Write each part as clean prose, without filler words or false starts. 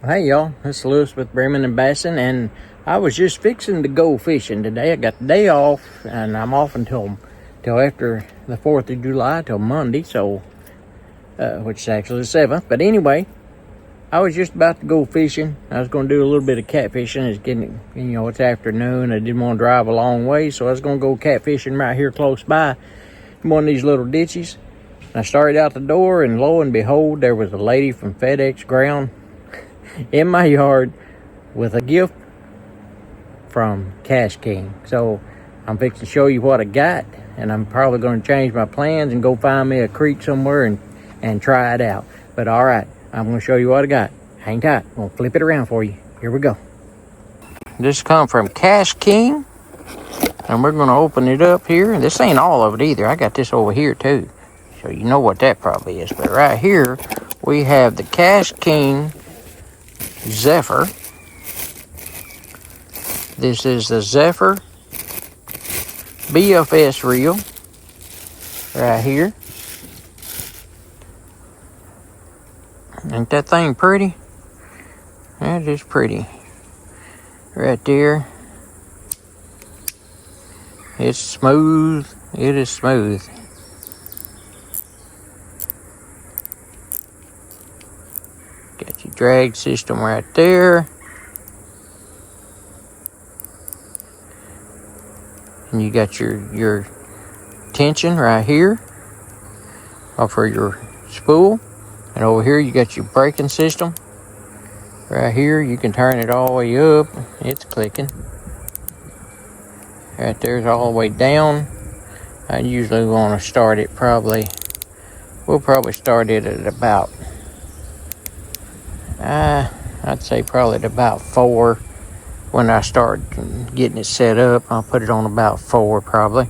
Hey y'all, it's Lewis with Bremen and Bassin, and I was just fixing to go fishing today. I got the day off, and I'm off until after the 4th of July, till Monday, so which is actually the 7th. But anyway, I was just about to go fishing. I was going to do a little bit of catfishing. It's getting, it's afternoon. I didn't want to drive a long way, so I was going to go catfishing right here close by in one of these little ditches. And I started out the door, and lo and behold, there was a lady from FedEx Ground in my yard with a gift from Kastking. So I'm fixing to show you what I got, and I'm probably going to change my plans and go find me a creek somewhere and try it out. But all right, I'm going to show you what I got. Hang tight. I'm going to flip it around for you. Here we go. This come from Kastking, and we're going to open it up here. This ain't all of it either. I got this over here too, so you know what that probably is. But right here we have the Kastking Zephyr. This is the Zephyr BFS reel right here. Ain't that thing pretty? That is pretty. Right there. It's smooth. It is smooth. Got your drag system right there. And you got your tension right here for your spool. And over here you got your braking system. Right here you can turn it all the way up. It's clicking. Right there's all the way down. I usually want to start it we'll probably start it at about, I'd say probably at about 4. When I start getting it set up, I'll put it on about 4 probably.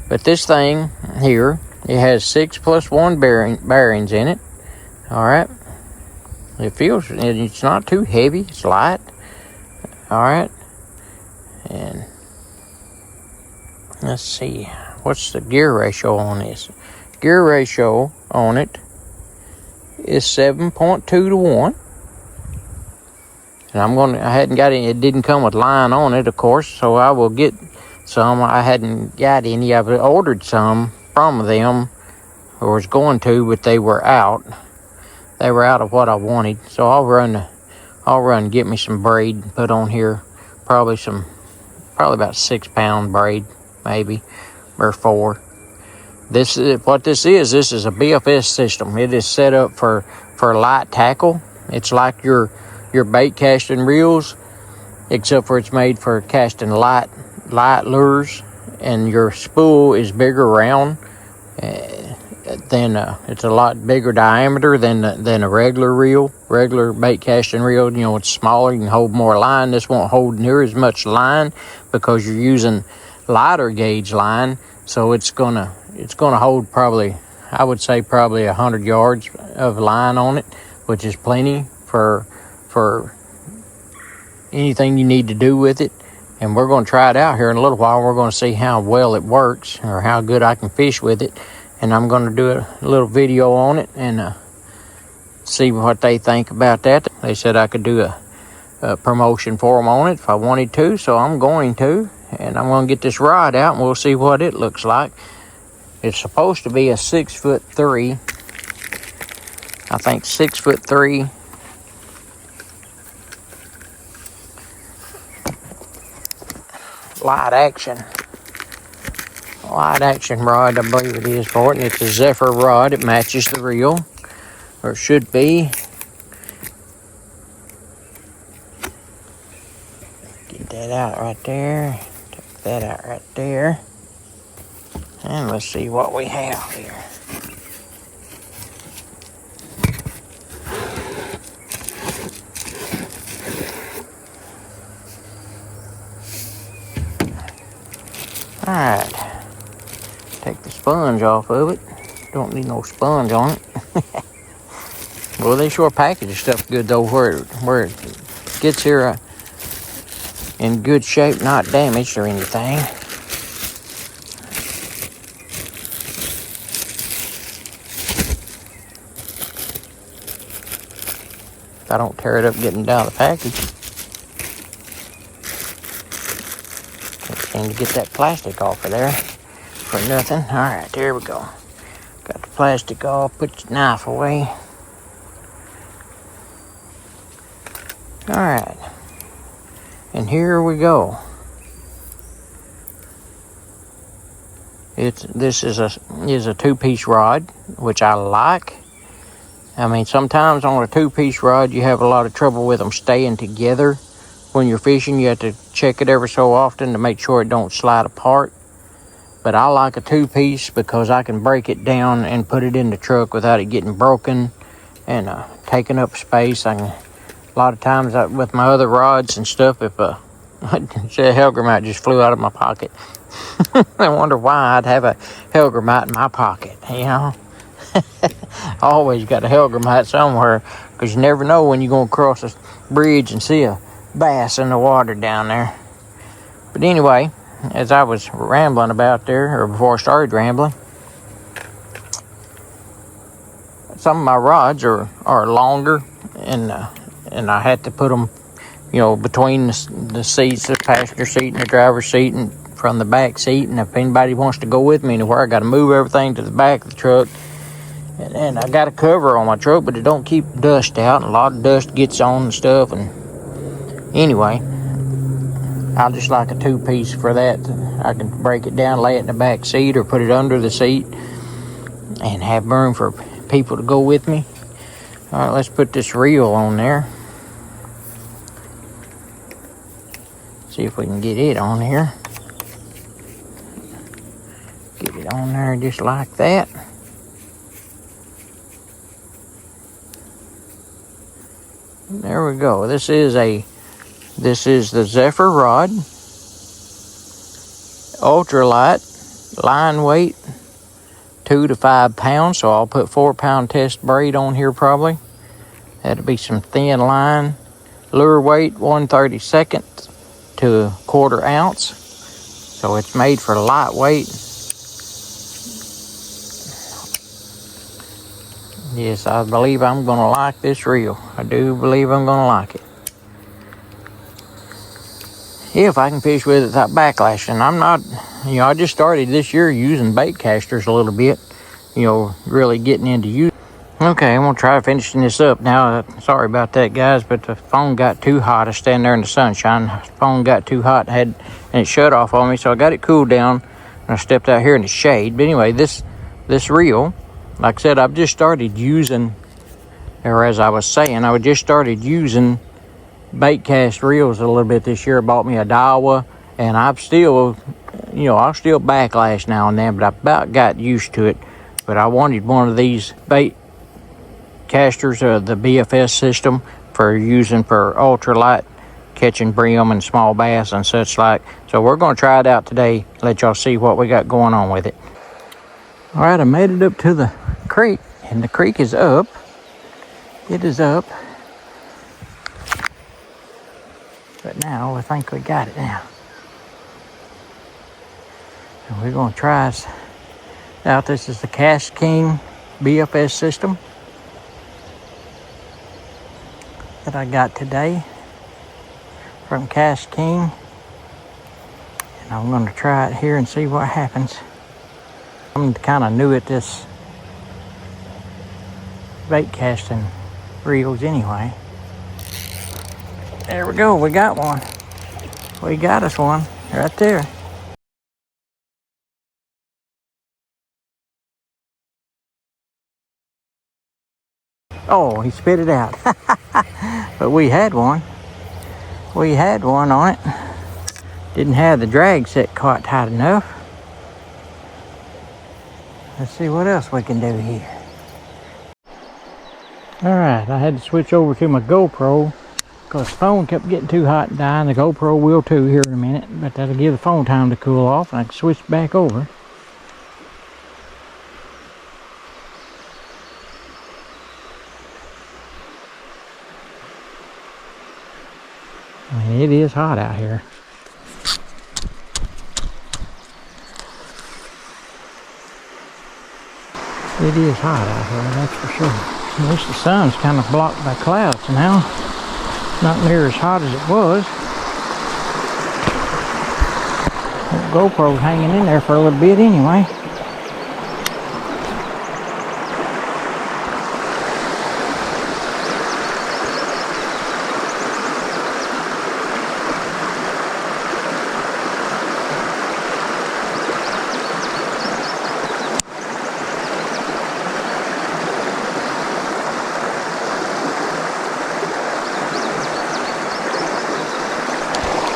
But this thing here, it has 6 + 1 bearings in it. All right. It's not too heavy. It's light. All right. And let's see, what's the gear ratio on this? Gear ratio on it is 7.2 to 1. And I hadn't got any, it didn't come with line on it, of course, so I will get some. I hadn't got any. I've ordered some from them, or was going to, but they were out. They were out of what I wanted. So I'll run and get me some braid and put on here. Probably about 6-pound braid, maybe, or 4. This is This is a BFS system. It is set up for light tackle. It's like your bait casting reels, except for it's made for casting light lures, and your spool is bigger round than it's a lot bigger diameter than a regular bait casting reel. It's smaller, you can hold more line. This won't hold near as much line because you're using lighter gauge line, so it's gonna hold probably, I would say, probably 100 yards of line on it, which is plenty for anything you need to do with it. And we're going to try it out here in a little while. We're going to see how well it works, or how good I can fish with it. And I'm going to do a little video on it and see what they think about that. They said I could do a promotion for them on it if I wanted to, so I'm going to. And I'm going to get this rod out, and we'll see what it looks like. It's supposed to be a 6'3". I think 6'3". Light action rod, I believe it is for it, and it's a Zephyr rod. It matches the reel, or it should be. Get that out right there. Take that out right there. And let's see what we have here. Alright, take the sponge off of it. Don't need no sponge on it. Well, they sure package stuff good though, where it gets here in good shape, not damaged or anything. I don't tear it up getting down the package. Can't seem to get that plastic off of there for nothing. All right, there we go. Got the plastic off, put your knife away. All right, and here we go. This is a two-piece rod, which I like. I mean, sometimes on a two-piece rod, you have a lot of trouble with them staying together. When you're fishing, you have to check it every so often to make sure it don't slide apart. But I like a two-piece because I can break it down and put it in the truck without it getting broken and taking up space. A lot of times with my other rods and stuff, if a hellgrammite just flew out of my pocket, I wonder why I'd have a hellgrammite in my pocket, you know? Always got a hellgrammite somewhere, because you never know when you're going to cross a bridge and see a bass in the water down there. But anyway, as I was rambling about there, or before I started rambling, some of my rods are longer, and I had to put them, you know, between the seats, the passenger seat and the driver's seat, and from the back seat. And if anybody wants to go with me anywhere, I got to move everything to the back of the truck. And I got a cover on my truck, but it don't keep dust out, and a lot of dust gets on and stuff. And anyway, I just like a two-piece for that. I can break it down, lay it in the back seat, or put it under the seat, and have room for people to go with me. All right, let's put this reel on there. See if we can get it on here. Get it on there just like that. There we go. This is the Zephyr rod, ultralight, line weight 2 to 5 pounds. So I'll put 4-pound test braid on here probably. That'll be some thin line. Lure weight 1/32 to 1/4 ounce. So it's made for lightweight. Yes, I believe I'm going to like this reel. I do believe I'm going to like it. If I can fish with it without backlashing. I'm not, you know, I just started this year using bait casters a little bit. You know, really getting into using. Okay, I'm going to try finishing this up now. Sorry about that, guys, but the phone got too hot. I stand there in the sunshine. The phone got too hot and it shut off on me, so I got it cooled down. And I stepped out here in the shade. But anyway, this reel, like I said, I've just started using, or as I was saying, I just started using bait cast reels a little bit this year. I bought me a Daiwa, and I've still, you know, I'll still backlash now and then, but I about got used to it. But I wanted one of these bait casters, the BFS system, for using for ultralight, catching brim and small bass and such like. So we're going to try it out today, let y'all see what we got going on with it. All right, I made it up to the creek, and the creek is up. It is up. But now I think we got it now. And we're going to try this out. This is the Kastking BFS system that I got today from Kastking. And I'm going to try it here and see what happens. I'm kind of new at this bait casting reels anyway. There we go, we got one. We got us one right there. Oh, he spit it out. But we had one. We had one on it. Didn't have the drag set quite tight enough. Let's see what else we can do here. Alright, I had to switch over to my GoPro because the phone kept getting too hot and dying. The GoPro will too here in a minute, but that'll give the phone time to cool off and I can switch back over. I mean, it is hot out here. It is hot out here, that's for sure. At least the sun's kind of blocked by clouds now. Not near as hot as it was. The GoPro's hanging in there for a little bit anyway.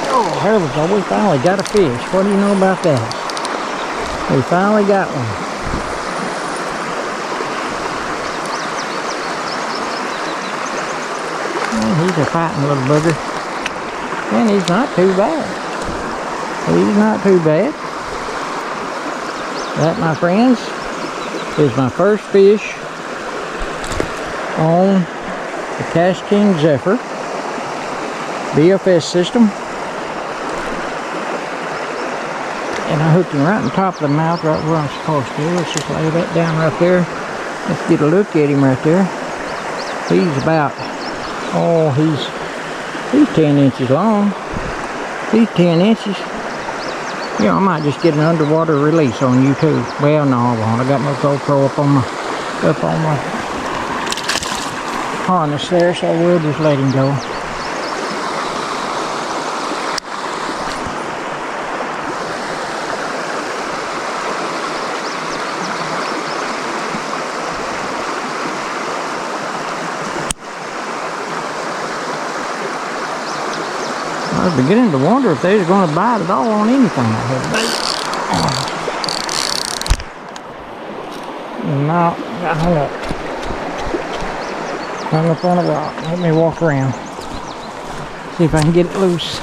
Oh, there we go. We finally got a fish. What do you know about that? We finally got one. And he's a fighting little bugger. And he's not too bad. He's not too bad. That, my friends, is my first fish on the Kastking Zephyr BFS system. And I hooked him right on top of the mouth, right where I'm supposed to. Let's just lay that down right there. Let's get a look at him right there. He's about, oh, he's 10 inches long. He's 10 inches. Yeah, I might just get an underwater release on YouTube. Well, no, I won't. I got my GoPro up on my harness there, so we'll just let him go. I was beginning to wonder if they was going to bite at all on anything I had bait. No, got hung up. Hung up on a rock. Let me walk around. See if I can get it loose.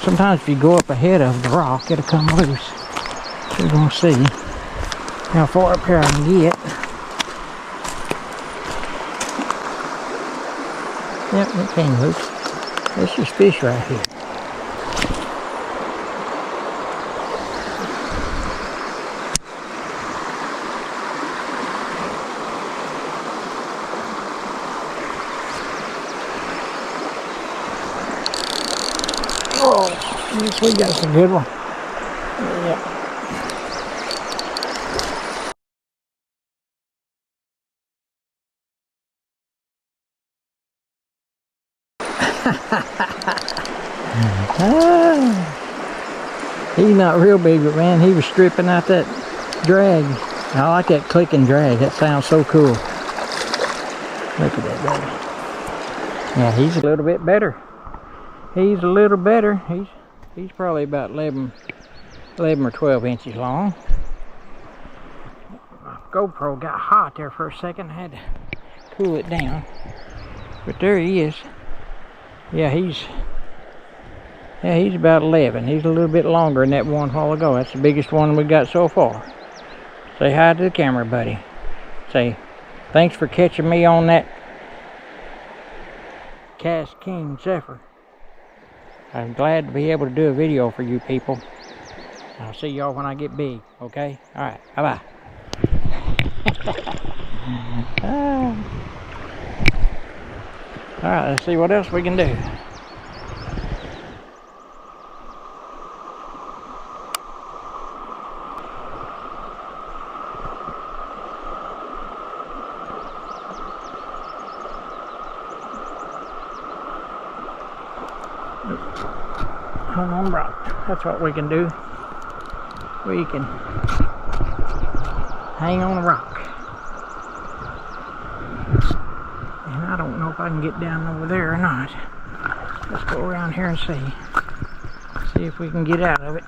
Sometimes if you go up ahead of the rock, it'll come loose. We're going to see how far up here I can get. Yep, it came loose. This is fish right here. Oh, yes, we got some good one. Yep. He's not real big, but man, he was stripping out that drag. I like that click and drag. That sounds so cool. Look at that baby. Yeah, he's a little bit better. He's a little better. He's probably about 11 or 12 inches long. My GoPro got hot there for a second. I had to cool it down. But there he is. Yeah, he's about 11. He's a little bit longer than that one while ago. That's the biggest one we got so far. Say hi to the camera, buddy. Say, thanks for catching me on that Kastking Zephyr. I'm glad to be able to do a video for you people. I'll see y'all when I get big, okay? Alright, bye-bye. Alright, let's see what else we can do. Hung on rock. That's what we can do. We can hang on a rock. And I don't know if I can get down over there or not. Let's go around here and see. See if we can get out of it.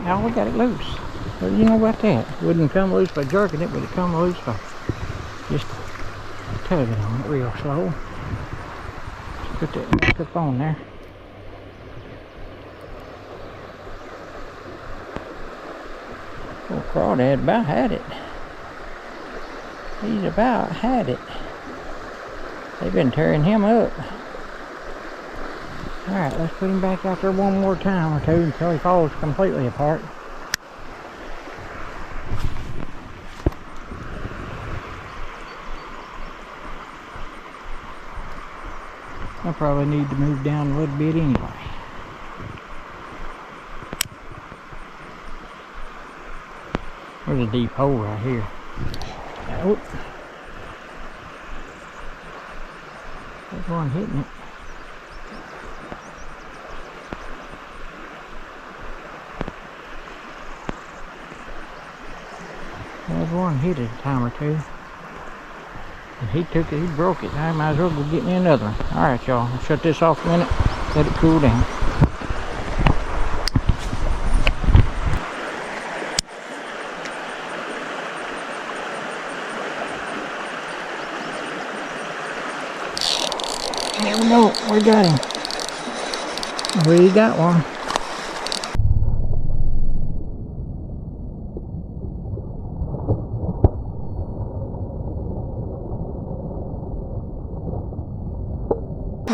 Now we got it loose. What do you know about that? It wouldn't come loose by jerking it, but it come loose by just tugging on it real slow. Just put that back up on there. Old crawdad about had it. He's about had it. They've been tearing him up. Alright, let's put him back out there one more time or two until he falls completely apart. I probably need to move down a little bit anyway. There's a deep hole right here. Oh. There's one hitting it. There's one hit it a time or two. And he took it, he broke it. I might as well go get me another one. Alright, y'all. I'll shut this off a minute. Let it cool down. There we go. We got him. We got one.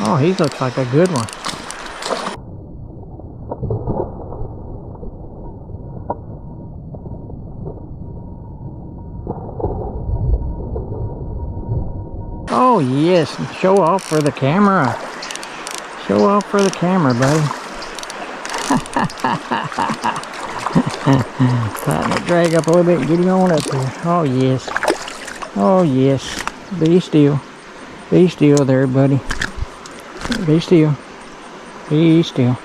Oh, he looks like a good one. Oh yes, show off for the camera. Show off for the camera, buddy. Tighten it, drag up a little bit and get him on up there. Oh yes. Oh yes. Be still. Be still there, buddy. Be still. Be still.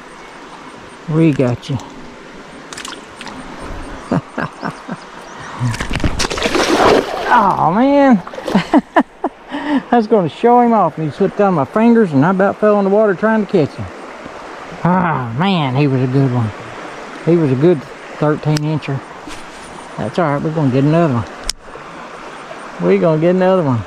We got you. Oh man. I was going to show him off and he slipped out of my fingers and I about fell in the water trying to catch him. Ah, man, he was a good one. He was a good 13-incher. That's alright, we're going to get another one. We're going to get another one.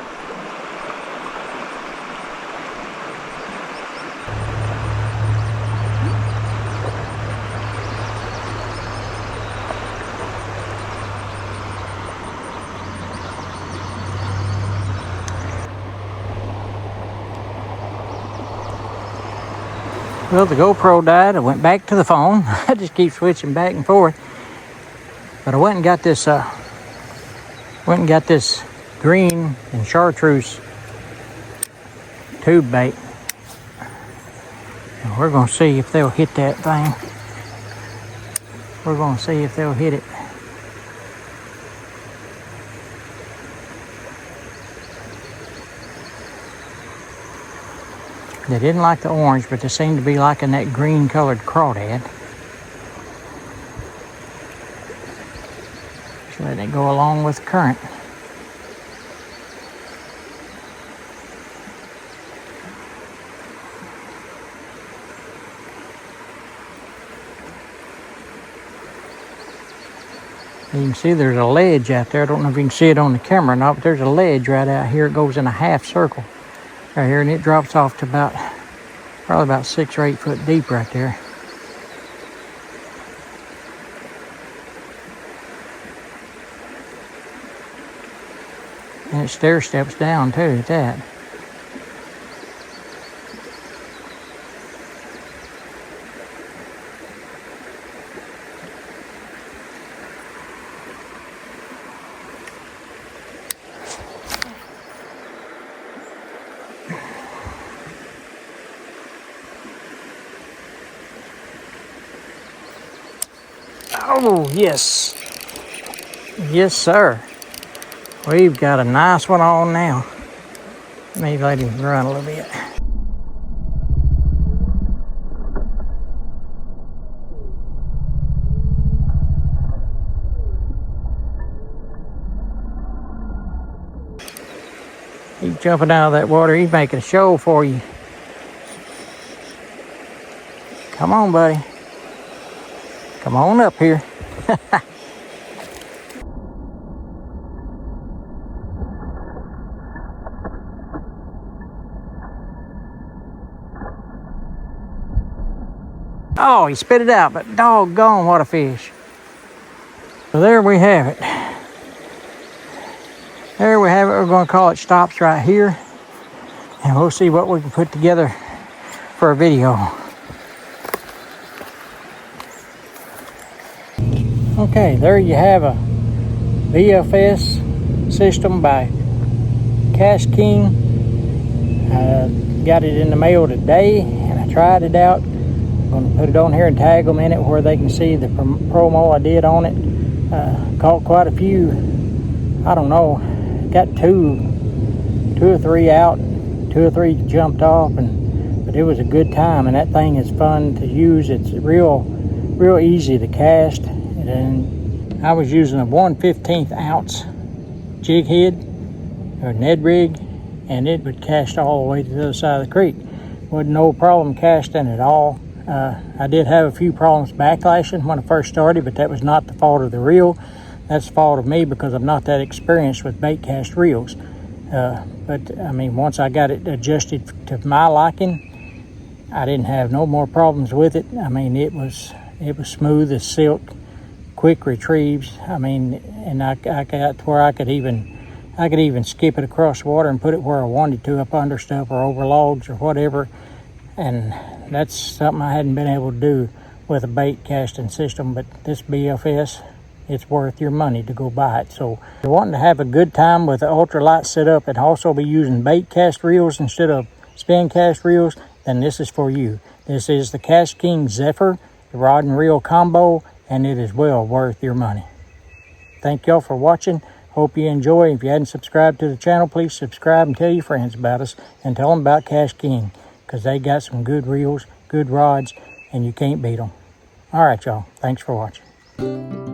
Well, the GoPro died. I went back to the phone. I just keep switching back and forth. But I went and got this green and chartreuse tube bait. And we're going to see if they'll hit that thing. We're going to see if they'll hit it. They didn't like the orange, but they seemed to be liking that green colored crawdad. Just letting it go along with the current. You can see there's a ledge out there. I don't know if you can see it on the camera or not, but there's a ledge right out here. It goes in a half circle right here, and it drops off to probably about 6 or 8 foot deep right there. And it stair steps down too at that. Oh, yes. Yes, sir. We've got a nice one on now. Let me let him run a little bit. He's jumping out of that water. He's making a show for you. Come on, buddy. Come on up here. Oh, he spit it out, but doggone, what a fish. So there we have it. There we have it. We're going to call it stops right here. And we'll see what we can put together for a video. Okay, there you have a BFS system by Kastking. Got it in the mail today, and I tried it out. I'm going to put it on here and tag them in it where they can see the promo I did on it. Caught quite a few. I don't know, got two or three out, 2 or 3 jumped off, but it was a good time. And that thing is fun to use. It's real easy to cast. And I was using a 1/15 ounce jig head or Ned rig, and it would cast all the way to the other side of the creek. Wasn't no problem casting at all. I did have a few problems backlashing when I first started, but that was not the fault of the reel. That's the fault of me because I'm not that experienced with bait cast reels. But I mean, once I got it adjusted to my liking, I didn't have no more problems with it. I mean, it was smooth as silk, quick retrieves. I mean, and I got to where I could even skip it across water and put it where I wanted to, up under stuff or over logs or whatever. And that's something I hadn't been able to do with a bait casting system. But this BFS, it's worth your money to go buy it. So if you're wanting to have a good time with the ultralight setup and also be using bait cast reels instead of spin cast reels, then this is for you. This is the Kastking Zephyr, the rod and reel combo, and it is well worth your money. Thank y'all for watching. Hope you enjoy. If you hadn't subscribed to the channel, please subscribe and tell your friends about us, and tell them about Kastking, because they got some good reels, good rods, and you can't beat them. All right, y'all. Thanks for watching.